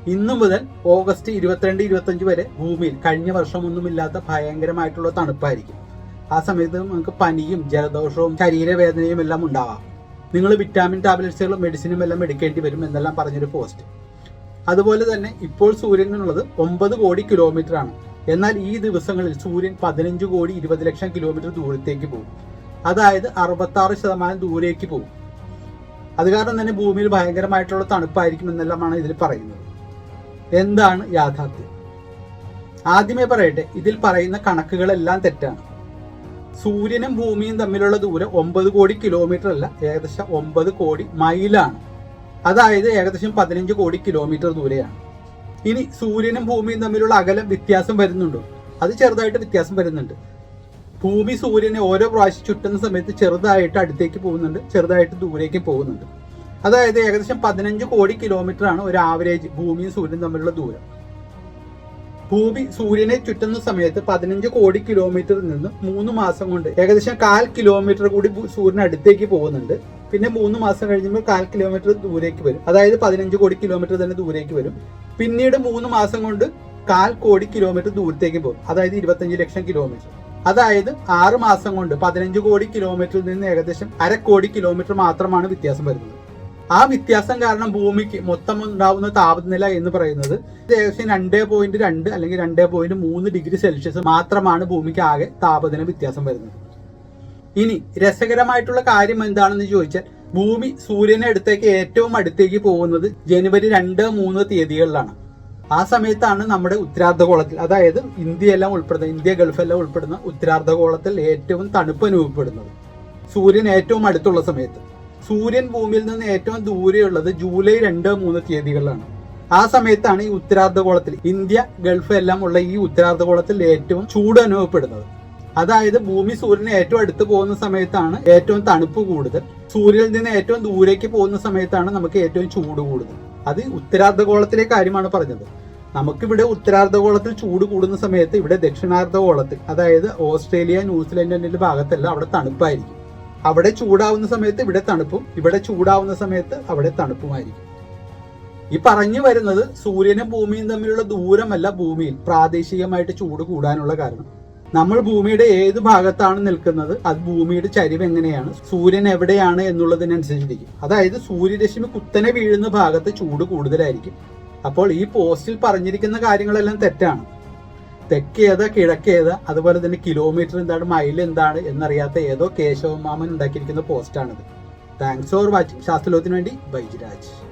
ഇന്നു മുതൽ ഓഗസ്റ്റ് 22-25 വരെ ഭൂമിയിൽ കഴിഞ്ഞ വർഷമൊന്നുമില്ലാത്ത ഭയങ്കരമായിട്ടുള്ള തണുപ്പായിരിക്കും. ആ സമയത്ത് നമുക്ക് പനിയും ജലദോഷവും ശരീരവേദനയും എല്ലാം ഉണ്ടാവാം. നിങ്ങൾ വിറ്റാമിൻ ടാബ്ലറ്റ്സുകളും മെഡിസിനും എല്ലാം എടുക്കേണ്ടി വരും എന്നെല്ലാം പറഞ്ഞൊരു പോസ്റ്റ്. അതുപോലെ തന്നെ ഇപ്പോൾ സൂര്യനുള്ളത് 9 കോടി കിലോമീറ്റർ ആണ്. എന്നാൽ ഈ ദിവസങ്ങളിൽ സൂര്യൻ 15 കോടി 20 ലക്ഷം കിലോമീറ്റർ ദൂരത്തേക്ക് പോകും. അതായത് 66% ദൂരേക്ക് പോകും. അത് കാരണം തന്നെ ഭൂമിയിൽ ഭയങ്കരമായിട്ടുള്ള തണുപ്പായിരിക്കും എന്നെല്ലാമാണ് ഇതിൽ പറയുന്നത്. എന്താണ് യാഥാർത്ഥ്യം? ആദ്യമേ പറയട്ടെ, ഇതിൽ പറയുന്ന കണക്കുകളെല്ലാം തെറ്റാണ്. സൂര്യനും ഭൂമിയും തമ്മിലുള്ള ദൂരം 9 കോടി കിലോമീറ്റർ അല്ല, ഏകദേശം 9 കോടി മൈലാണ്. അതായത് ഏകദേശം 15 കോടി കിലോമീറ്റർ ദൂരെയാണ്. ഇനി സൂര്യനും ഭൂമിയും തമ്മിലുള്ള അകലം വ്യത്യാസം വരുന്നുണ്ടോ? അത് ചെറുതായിട്ട് വ്യത്യാസം വരുന്നുണ്ട്. ഭൂമി സൂര്യനെ ഓരോ പ്രാവശ്യം ചുറ്റുന്ന സമയത്ത് ചെറുതായിട്ട് അടുത്തേക്ക് പോകുന്നുണ്ട്, ചെറുതായിട്ട് ദൂരേക്ക് പോകുന്നുണ്ട്. അതായത് ഏകദേശം 15 കോടി കിലോമീറ്റർ ആണ് ഒരു ആവറേജ് ഭൂമിയും സൂര്യനും തമ്മിലുള്ള ദൂരം. ഭൂമി സൂര്യനെ ചുറ്റുന്ന സമയത്ത് 15 കോടി കിലോമീറ്ററിൽ നിന്ന് 3 മാസം കൊണ്ട് ഏകദേശം 1/4 കിലോമീറ്റർ കൂടി സൂര്യന് അടുത്തേക്ക് പോകുന്നുണ്ട്. പിന്നെ 3 മാസം കഴിഞ്ഞപ്പോൾ 1/4 കിലോമീറ്റർ ദൂരേക്ക് വരും. അതായത് 15 കോടി കിലോമീറ്റർ തന്നെ ദൂരേക്ക് വരും. പിന്നീട് 3 മാസം കൊണ്ട് 1/4 കോടി കിലോമീറ്റർ ദൂരത്തേക്ക് പോകും. അതായത് 25 ലക്ഷം കിലോമീറ്റർ. അതായത് 6 മാസം കൊണ്ട് 15 കോടി കിലോമീറ്ററിൽ നിന്ന് ഏകദേശം 1/2 കോടി കിലോമീറ്റർ മാത്രമാണ് വ്യത്യാസം വരുന്നത്. ആ വ്യത്യാസം കാരണം ഭൂമിക്ക് മൊത്തം ഉണ്ടാവുന്ന താപനില എന്ന് പറയുന്നത് ഏകദേശം 2.2 അല്ലെങ്കിൽ 2.3 ഡിഗ്രി സെൽഷ്യസ് മാത്രമാണ് ഭൂമിക്ക് ആകെ താപനില വ്യത്യാസം വരുന്നത്. ഇനി രസകരമായിട്ടുള്ള കാര്യം എന്താണെന്ന് ചോദിച്ചാൽ, ഭൂമി സൂര്യനെ അടുത്തേക്ക് ഏറ്റവും അടുത്തേക്ക് പോകുന്നത് ജനുവരി 2-3 തീയതികളിലാണ്. ആ സമയത്താണ് നമ്മുടെ ഉത്തരാർദ്ധഗോളത്തിൽ, അതായത് ഇന്ത്യ ഗൾഫ് എല്ലാം ഉൾപ്പെടുന്ന ഉത്തരാർദ്ധഗോളത്തിൽ ഏറ്റവും തണുപ്പ് അനുഭവപ്പെടുന്നത് സൂര്യൻ ഏറ്റവും അടുത്തുള്ള സമയത്ത്. സൂര്യൻ ഭൂമിയിൽ നിന്ന് ഏറ്റവും ദൂരെയുള്ളത് ജൂലൈ 2-3 തീയതികളിലാണ്. ആ സമയത്താണ് ഈ ഉത്തരാർദ്ധഗോളത്തിൽ, ഇന്ത്യ ഗൾഫ് എല്ലാം ഉള്ള ഈ ഉത്തരാർദ്ധഗോളത്തിൽ ഏറ്റവും ചൂട് അനുഭവപ്പെടുന്നത്. അതായത് ഭൂമി സൂര്യന് ഏറ്റവും അടുത്ത് പോകുന്ന സമയത്താണ് ഏറ്റവും തണുപ്പ് കൂടുതൽ, സൂര്യനിൽ നിന്ന് ഏറ്റവും ദൂരേക്ക് പോകുന്ന സമയത്താണ് നമുക്ക് ഏറ്റവും ചൂട് കൂടുതൽ. അത് ഉത്തരാർദ്ധഗോളത്തിലെ കാര്യമാണ് പറഞ്ഞത്. നമുക്കിവിടെ ഉത്തരാർദ്ധഗോളത്തിൽ ചൂട് കൂടുന്ന സമയത്ത് ഇവിടെ ദക്ഷിണാർദ്ധഗോളത്തിൽ, അതായത് ഓസ്ട്രേലിയ ന്യൂസിലൻഡിന്റെ ഭാഗത്തെല്ലാം അവിടെ തണുപ്പായിരിക്കും. അവിടെ ചൂടാവുന്ന സമയത്ത് ഇവിടെ തണുപ്പും, ഇവിടെ ചൂടാവുന്ന സമയത്ത് അവിടെ തണുപ്പുമായിരിക്കും. ഈ പറഞ്ഞു വരുന്നത് സൂര്യനും ഭൂമിയും തമ്മിലുള്ള ദൂരമല്ല ഭൂമിയിൽ പ്രാദേശികമായിട്ട് ചൂട് കൂടാനുള്ള കാരണം. നമ്മൾ ഭൂമിയുടെ ഏത് ഭാഗത്താണ് നിൽക്കുന്നത്, അത് ഭൂമിയുടെ ചരിവ് എങ്ങനെയാണ്, സൂര്യൻ എവിടെയാണ് എന്നുള്ളതിനനുസരിച്ചിരിക്കും. അതായത് സൂര്യരശ്മി കുത്തനെ വീഴുന്ന ഭാഗത്ത് ചൂട് കൂടുതലായിരിക്കും. അപ്പോൾ ഈ പോസ്റ്റിൽ പറഞ്ഞിരിക്കുന്ന കാര്യങ്ങളെല്ലാം തെറ്റാണ്. തെക്കേതാ കിഴക്കേതാ, അതുപോലെ തന്നെ കിലോമീറ്റർ എന്താണ്, മൈൽ എന്താണ് എന്നറിയാത്ത ഏതോ കേശവമാമൻ ഉണ്ടാക്കിയിരിക്കുന്ന പോസ്റ്റാണിത്. Thanks for watching. ശാസ്ത്രലോകത്തിന് വേണ്ടി ബൈജിരാജ്.